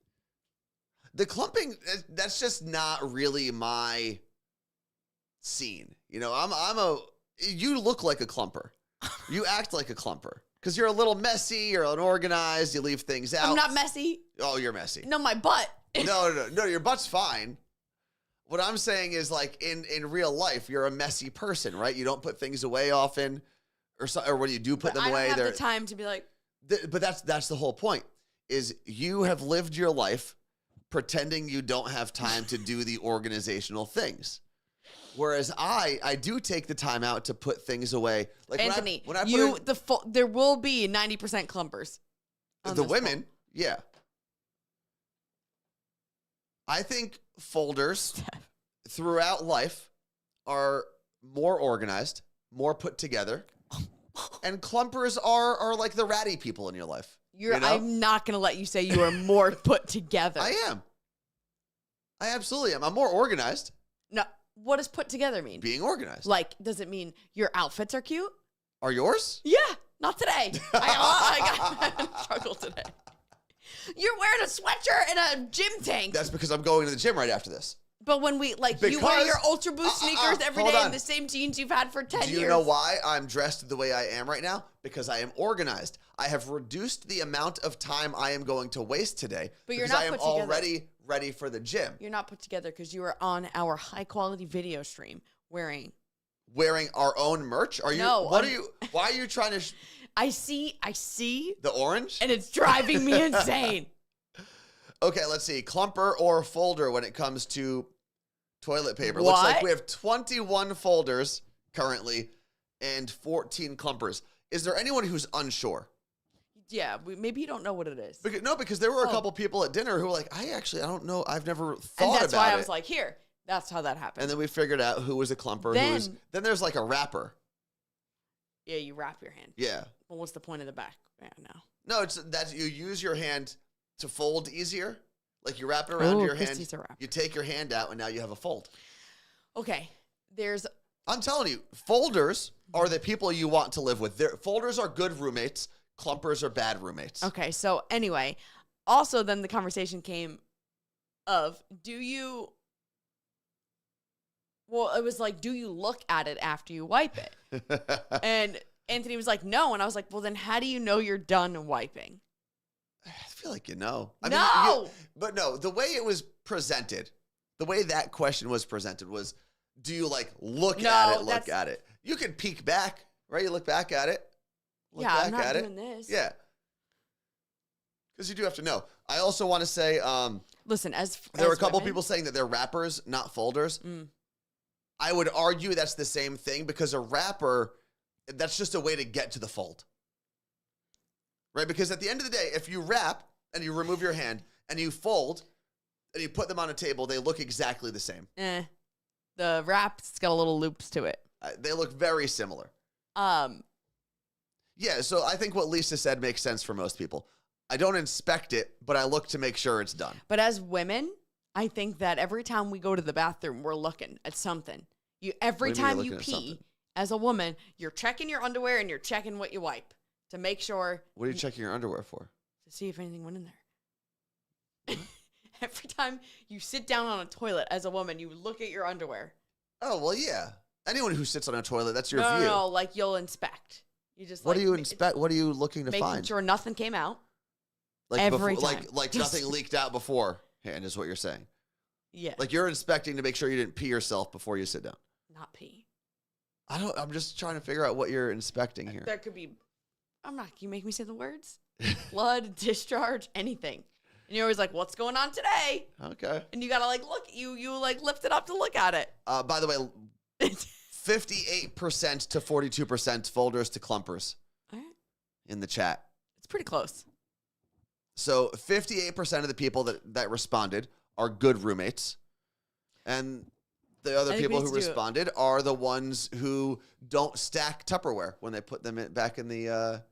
The clumping, that's just not really my scene. You know, you look like a clumper. You act like a clumper. Because you're a little messy, you're unorganized, you leave things out. I'm not messy. Oh, you're messy. No, my butt. No, your butt's fine. What I'm saying is, like, in real life, you're a messy person, right? You don't put things away often, or when you do put them away, I don't have the time to be like. But that's the whole point. Is you have lived your life pretending you don't have time to do the organizational things, whereas I do take the time out to put things away. Like Anthony, when I put there will be 90% clumpers. the women, yeah. I think folders throughout life are more organized, more put together, and clumpers are like the ratty people in your life. I'm not going to let you say you are more put together. I am. I absolutely am. I'm more organized. No, what does put together mean? Being organized. Like, does it mean your outfits are cute? Are yours? Yeah, not today. I got struggle today. You're wearing a sweatshirt and a gym tank. That's because I'm going to the gym right after this. But when you wear your Ultra Boost sneakers every day and the same jeans you've had for 10 years. Do you know why I'm dressed the way I am right now? Because I am organized. I have reduced the amount of time I am going to waste today. But you're because not I am put together. already ready for the gym. You're not put together because you are on our high quality video stream wearing our own merch? Are you? No, Why are you trying to? I see The orange? and it's driving me insane. Okay, let's see. Clumper or folder when it comes to toilet paper. Looks like we have 21 folders currently and 14 clumpers. Is there anyone who's unsure? Yeah, maybe you don't know what it is. Because there were a couple people at dinner who were like, I don't know. I've never thought about it. And that's why I was like, here, that's how that happened. And then we figured out who was a clumper. Then there's like a wrapper. Yeah, you wrap your hand. Yeah. Well, what's the point of the back? Yeah, no. No, it's that you use your hand to fold easier. Like you wrap it around your hand. You take your hand out and now you have a fold. Okay. I'm telling you, folders are the people you want to live with. Folders are good roommates. Clumpers are bad roommates. Okay, so anyway, also then the conversation came of, it was like, do you look at it after you wipe it? And Anthony was like, no. And I was like, well, then how do you know you're done wiping? I feel like you know. But no, the way it was presented, the way that question was presented was, do you like look at it? You can peek back, right? You look back at it. I'm not doing this. Yeah. Because you do have to know. I also want to say, listen, there were a couple people saying that they're wrappers, not folders. I would argue that's the same thing because a wrapper, that's just a way to get to the fold. Right? Because at the end of the day, if you wrap and you remove your hand and you fold and you put them on a table, they look exactly the same. The wrap's got a little loops to it. They look very similar. Yeah, so I think what Lisa said makes sense for most people. I don't inspect it, but I look to make sure it's done. But as women, I think that every time we go to the bathroom, we're looking at something. Every time you pee, as a woman, you're checking your underwear and you're checking what you wipe to make sure. What are you checking your underwear for? To see if anything went in there. Every time you sit down on a toilet as a woman, you look at your underwear. Oh, well, yeah. Anyone who sits on a toilet, that's your view. No, like you'll inspect. You just what do you inspect? What are you looking to making find? Making sure nothing came out. Like every before, time. like nothing leaked out beforehand is what you're saying. Yeah. Like you're inspecting to make sure you didn't pee yourself before you sit down. Not pee. I'm just trying to figure out what you're inspecting here. There could be, you make me say the words. Blood, discharge, anything. And you're always like, what's going on today? Okay. And you got to like look, you like lift it up to look at it. By the way, 58% to 42% folders to clumpers in the chat. It's pretty close. So 58% of the people that responded are good roommates. And the other people who responded are the ones who don't stack Tupperware when they put them back in the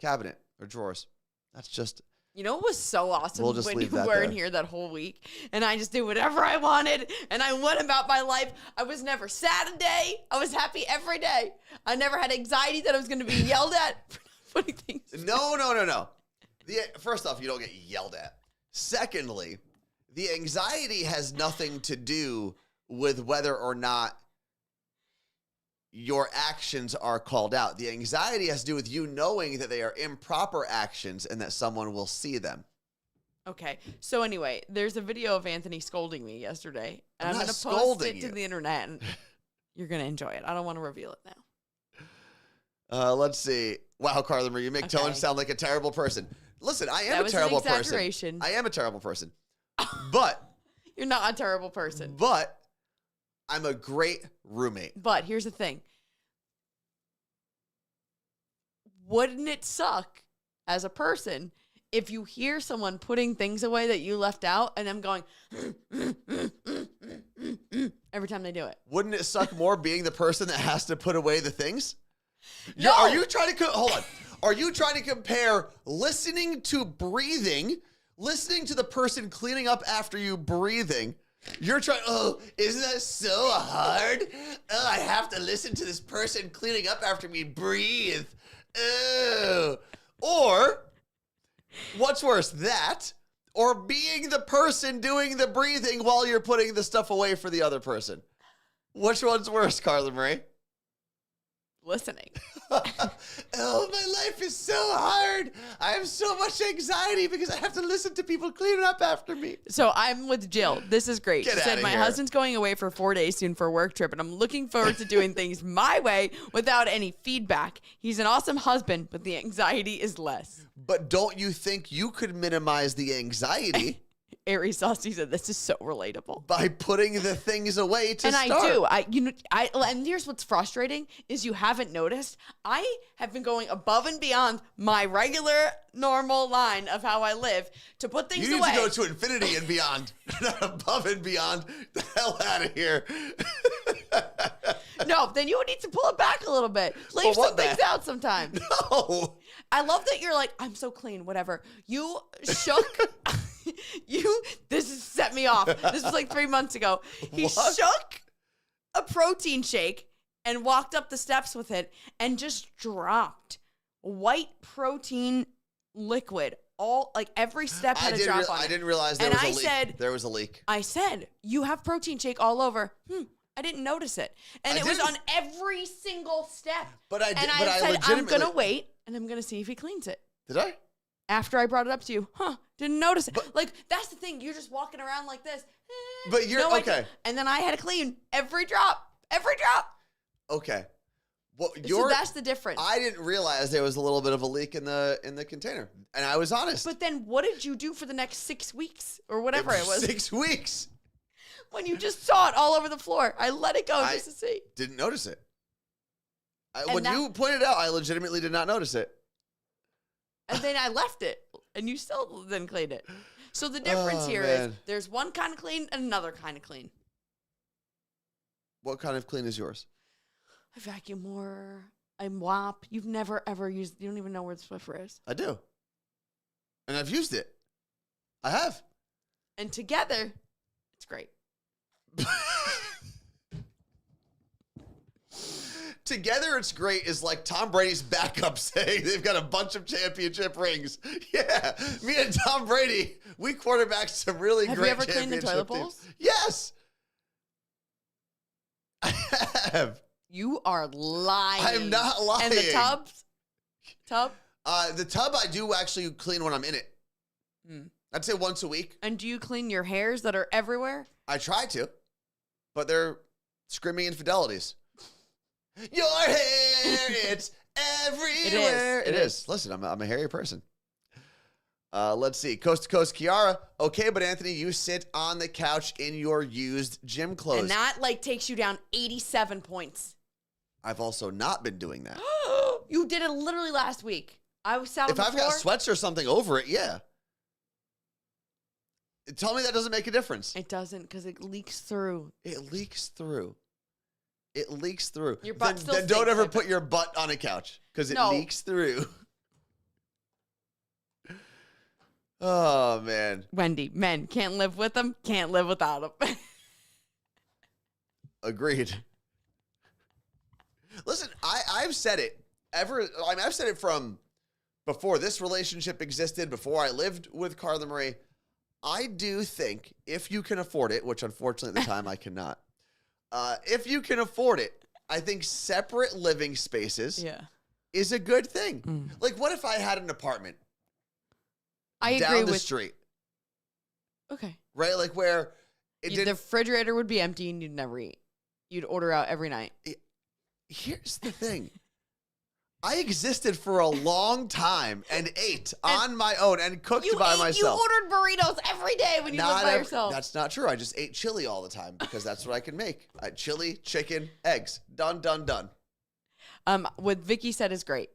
cabinet or drawers. That's just... You know what was so awesome when you were there in here that whole week and I just did whatever I wanted and I went about my life. I was never sad a day. I was happy every day. I never had anxiety that I was going to be yelled at for putting things. No. First off, you don't get yelled at. Secondly, the anxiety has nothing to do with whether or not your actions are called out. The anxiety has to do with you knowing that they are improper actions and that someone will see them. Okay. So anyway, there's a video of Anthony scolding me yesterday. And I'm going to post it to the internet and you're going to enjoy it. I don't want to reveal it now. Let's see. Wow, Carla, you make Tone sound like a terrible person. Listen, I am a terrible person. I am a terrible person. But you're not a terrible person. But I'm a great roommate. But here's the thing. Wouldn't it suck as a person if you hear someone putting things away that you left out and them going every time they do it? Wouldn't it suck more being the person that has to put away the things? No. Are you trying to hold on? Are you trying to compare listening to breathing, listening to the person cleaning up after you breathing? You're trying, isn't that so hard? Oh, I have to listen to this person cleaning up after me breathe. Oh. Or, what's worse, that, or being the person doing the breathing while you're putting the stuff away for the other person? Which one's worse, Carla Marie? Listening. Oh, my life is so hard. I have so much anxiety because I have to listen to people cleaning up after me. So I'm with Jill. This is great. Get She said, my husband's going away for 4 days soon for a work trip, and I'm looking forward to doing things my way without any feedback. He's an awesome husband, but the anxiety is less. But don't you think you could minimize the anxiety? Aries Saucy said, this is so relatable. By putting the things away to start. I do. And here's what's frustrating is you haven't noticed. I have been going above and beyond my regular, normal line of how I live to put things away. You need to go to infinity and beyond, not above and beyond. The hell out of here. No, then you would need to pull it back a little bit. Leave some things out sometimes. No. I love that you're like, I'm so clean, whatever. You shook. This has set me off. This was like 3 months ago. He shook a protein shake and walked up the steps with it and just dropped white protein liquid. All like every step had a drop on it. I didn't realize there was a leak. There was a leak. I said, you have protein shake all over. I didn't notice it. And it was on every single step. But I said, I'm going to wait and I'm going to see if he cleans it. Did I? After I brought it up to you, didn't notice it. But, like, that's the thing. You're just walking around like this. But you're, okay. And then I had to clean every drop. Every drop. Okay. Well, so that's the difference. I didn't realize there was a little bit of a leak in the container. And I was honest. But then what did you do for the next 6 weeks? Or whatever it was? 6 weeks. When you just saw it all over the floor. I let it go just to see. Didn't notice it. When you pointed it out, I legitimately did not notice it. And then I left it, and you still didn't clean it. So the difference here is there's one kind of clean and another kind of clean. What kind of clean is yours? I vacuum more. I mop. You've never, ever used, you don't even know where the Swiffer is. I do. And I've used it. I have. And together, it's great. Together, it's great is like Tom Brady's backup saying they've got a bunch of championship rings. Yeah, me and Tom Brady, we quarterbacked some really great championship Have you ever cleaned the toilet bowls? Teams. Yes. I have. You are lying. I'm not lying. And the tub? The tub I do actually clean when I'm in it. I'd say once a week. And do you clean your hairs that are everywhere? I try to, but they're screaming infidelities. Your hair, it's everywhere. It is. Listen, I'm a hairy person. Let's see. Coast to Coast Kiara. Okay, but Anthony, you sit on the couch in your used gym clothes. And that takes you down 87 points. I've also not been doing that. You did it literally last week. I was sat on the floor. If I've got sweats or something over it, yeah. Tell me that doesn't make a difference. It doesn't, because it leaks through. It leaks through. It leaks through. Your butt still then don't ever put your butt on a couch because it leaks through. Oh, man. Wendy, men can't live with them, can't live without them. Agreed. Listen, I've said it. I've said it from before this relationship existed, before I lived with Carla Marie. I do think if you can afford it, which unfortunately at the time I cannot, if you can afford it, I think separate living spaces is a good thing. Like, what if I had an apartment down the street? Okay. Right? Like where the refrigerator would be empty and you'd never eat. You'd order out every night. Here's the thing. I existed for a long time and ate on my own and cooked by myself. You ordered burritos every day when you lived by yourself. That's not true. I just ate chili all the time because that's what I can make. Chili, chicken, eggs. Done, done, done. What Vicky said is great.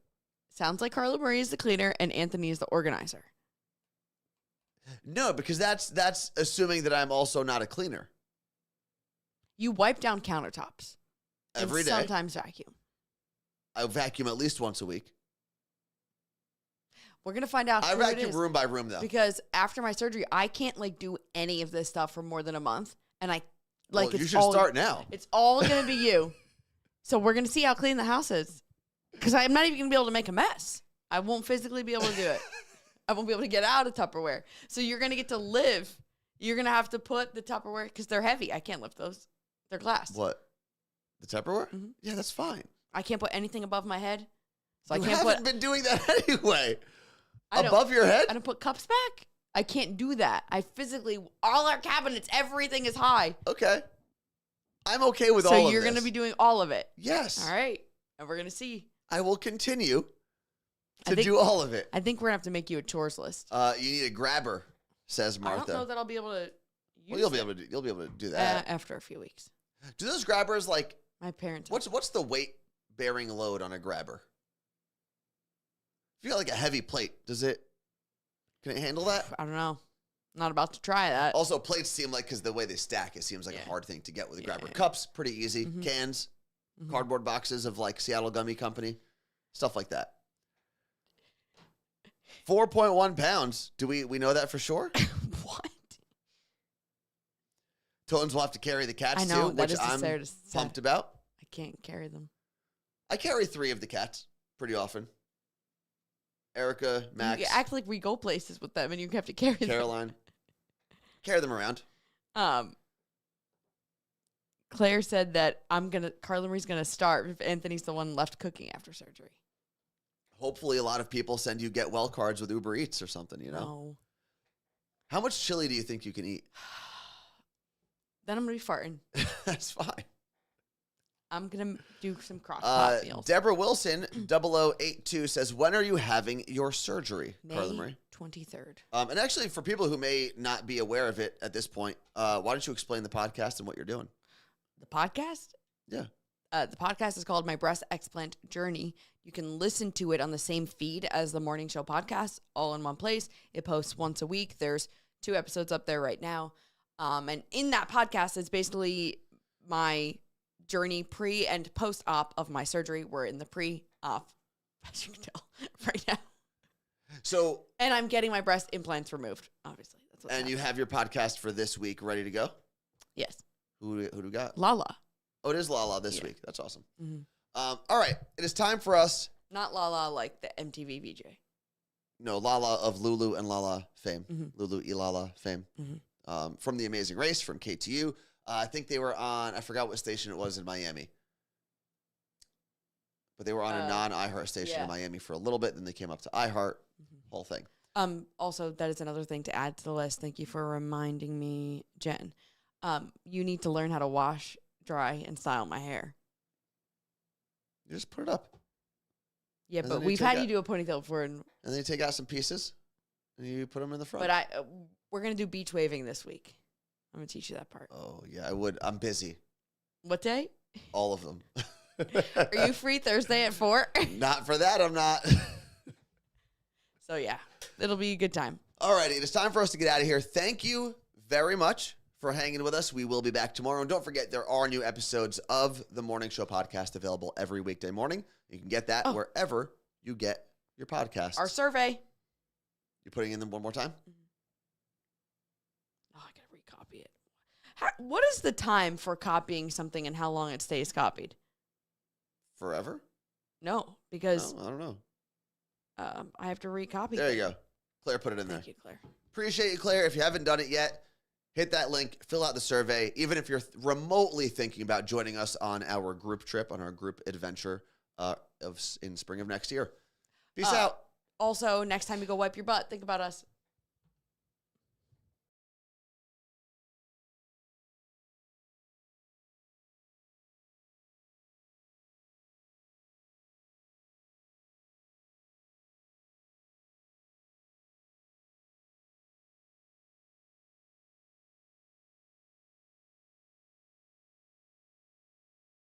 Sounds like Carla Marie is the cleaner and Anthony is the organizer. No, because that's assuming that I'm also not a cleaner. You wipe down countertops. Every day. Sometimes vacuum. I vacuum at least once a week. We're going to find out. I vacuum room by room, though. Because after my surgery, I can't do any of this stuff for more than a month. And you should start now. It's all going to be you. So we're going to see how clean the house is. Because I'm not even going to be able to make a mess. I won't physically be able to do it. I won't be able to get out of Tupperware. So you're going to get to live. You're going to have to put the Tupperware, because they're heavy. I can't lift those. They're glass. What? The Tupperware? Mm-hmm. Yeah, that's fine. I can't put anything above my head. So you I can't haven't been doing that anyway. Above your head? I don't put cups back. I can't do that. All our cabinets, everything is high. Okay. I'm okay with all of this. So you're going to be doing all of it. Yes. All right. And we're going to see. I will continue to do all of it. I think we're going to have to make you a chores list. You need a grabber, says Martha. I don't know that I'll be able to use you'll be able to do that. After a few weeks. Do those grabbers my parents. What's the weight bearing load on a grabber? If you got a heavy plate, can it handle that? I don't know. Not about to try that. Also, plates seem because the way they stack, it seems like a hard thing to get with a grabber. Cups, pretty easy. Mm-hmm. Cans, cardboard boxes of Seattle Gummy Company, stuff like that. 4.1 pounds. Do we know that for sure? What? Tones will have to carry the cats too, which I'm pumped about. I can't carry them. I carry 3 of the cats pretty often. Erica, Max. You act like we go places with them and you have to carry them. Caroline. Carry them around. Claire said that Carla Marie's gonna start if Anthony's the one left cooking after surgery. Hopefully a lot of people send you get well cards with Uber Eats or something, No. How much chili do you think you can eat? Then I'm going to be farting. That's fine. I'm going to do some crock pot meals. Deborah Wilson, 0082, says, when are you having your surgery, Carla Marie? 23rd. And actually, for people who may not be aware of it at this point, why don't you explain the podcast and what you're doing? The podcast? Yeah. The podcast is called My Breast Explant Journey. You can listen to it on the same feed as the Morning Show podcast, all in one place. It posts once a week. There's 2 episodes up there right now. And in that podcast, it's basically my journey pre and post-op of my surgery. We're in the pre-op, as you can tell, right now. So, and I'm getting my breast implants removed, obviously. That's what's and you happening. have your podcast for this week ready to go? Yes. Who do we got? Lala. Oh, it is Lala this week. That's awesome. Mm-hmm. All right. It is time for us. Not Lala like the MTV VJ. No, Lala of Lulu and Lala fame. Mm-hmm. Lulu Ilala fame. Mm-hmm. From The Amazing Race, from KTU. I think they were on, I forgot what station it was in Miami. But they were on a non-iHeart station in Miami for a little bit. Then they came up to iHeart. Whole thing. Also, that is another thing to add to the list. Thank you for reminding me, Jen. You need to learn how to wash, dry, and style my hair. You just put it up. Yeah, And but then you we've take had out- you do a ponytail before. And then you take out some pieces and you put them in the front. but we're going to do beach waving this week. I'm going to teach you that part. Oh, yeah, I would. I'm busy. What day? All of them. Are you free Thursday at 4? Not for that, I'm not. So, yeah, it'll be a good time. All righty, it is time for us to get out of here. Thank you very much for hanging with us. We will be back tomorrow. And don't forget, there are new episodes of the Morning Show podcast available every weekday morning. You can get that wherever you get your podcasts. Our survey. You're putting in them one more time? Oh, I got to recopy it. What is the time for copying something and how long it stays copied? Forever? No, because No, I don't know. I have to recopy. There you go. Claire put it in there. Thank you, Claire. Appreciate you, Claire. If you haven't done it yet, hit that link, fill out the survey. Even if you're remotely thinking about joining us on our group trip, on our group adventure in spring of next year. Peace out. Also, next time you go wipe your butt, think about us.